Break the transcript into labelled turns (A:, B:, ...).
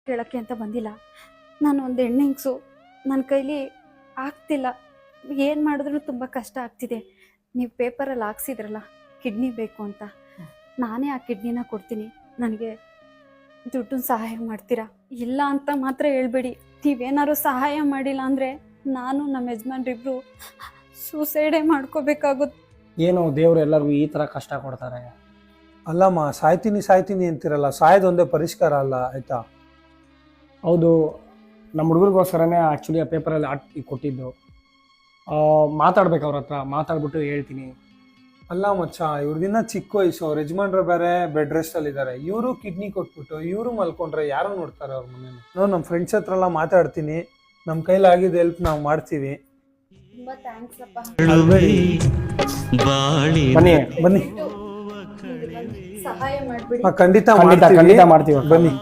A: ಕೇಳೋಕ್ಕೆ ಅಂತ ಬಂದಿಲ್ಲ. ನಾನು ಒಂದು ಹೆಣ್ಣೆಂಗ್ಸು, ನನ್ನ ಕೈಲಿ ಆಗ್ತಿಲ್ಲ, ಏನು ಮಾಡಿದ್ರೂ ತುಂಬ ಕಷ್ಟ ಆಗ್ತಿದೆ. ನೀವು ಪೇಪರಲ್ಲಿ ಹಾಕ್ಸಿದ್ರಲ್ಲ ಕಿಡ್ನಿ ಬೇಕು ಅಂತ, ನಾನೇ ಆ ಕಿಡ್ನಿನ ಕೊಡ್ತೀನಿ, ನನಗೆ ದುಡ್ಡನ್ನ ಸಹಾಯ ಮಾಡ್ತೀರಾ? ಇಲ್ಲ ಅಂತ ಮಾತ್ರ ಹೇಳ್ಬೇಡಿ. ನೀವೇನಾದ್ರು ಸಹಾಯ ಮಾಡಿಲ್ಲ ಅಂದರೆ ನಾನು ನಮ್ಮ ಯಜಮಾನ್ರಿಬ್ರು ಸೂಸೈಡೇ ಮಾಡ್ಕೋಬೇಕಾಗುತ್ತೆ.
B: ಏನು ದೇವ್ರು ಎಲ್ಲರಿಗೂ ಈ ಥರ ಕಷ್ಟ ಕೊಡ್ತಾರೆ?
C: ಅಲ್ಲಮ್ಮ, ಸಾಯ್ತೀನಿ ಅಂತಿರಲ್ಲ, ಸಾಯೋದೊಂದೇ ಪರಿಷ್ಕಾರ ಅಲ್ಲ, ಆಯ್ತಾ?
B: ಹೌದು, ನಮ್ಮ ಹುಡುಗರಿಗೋಸ್ಕರನೇ ಆ್ಯಕ್ಚುಲಿ ಆ ಪೇಪರಲ್ಲಿ ಹಾಕಿ ಕೊಟ್ಟಿದ್ದು. ಮಾತಾಡ್ಬೇಕು ಅವ್ರ ಹತ್ರ, ಮಾತಾಡ್ಬಿಟ್ಟು ಹೇಳ್ತೀನಿ.
C: ಅಲ್ಲ ಮಚ್ಚ, ಇವ್ರದಿನ್ನ ಚಿಕ್ಕ ವಯಸ್ಸು, ಅವ್ರ ಯಜಮಾನ್ರು ಬೇರೆ ಬೆಡ್ ರೆಸ್ಟಲ್ಲಿ ಇದ್ದಾರೆ. ಇವರು ಕಿಡ್ನಿ ಕೊಟ್ಬಿಟ್ಟು ಇವರು ಮಲ್ಕೊಂಡ್ರೆ ಯಾರು ನೋಡ್ತಾರೆ ಅವ್ರ ಮನೇಲಿ? ನಾವು ನಮ್ಮ ಫ್ರೆಂಡ್ಸ್ ಹತ್ರ ಎಲ್ಲ ಮಾತಾಡ್ತೀನಿ, ನಮ್ಮ ಕೈಲಾಗಿದ್ದ ಹೆಲ್ಪ್ ನಾವು ಮಾಡ್ತೀವಿ.
A: ತುಂಬ ಥ್ಯಾಂಕ್ಸ್ ಅಪ್ಪ.
B: ಬನ್ನಿ
C: ಬನ್ನಿ,
A: ಸಹಾಯ ಮಾಡಿಬಿಡಿ.
C: ಖಂಡಿತ
B: ಖಂಡಿತ
C: ಮಾಡ್ತೀವಿ.
B: ಮಾಡ್ತೀವಿ.
C: ಬನ್ನಿ.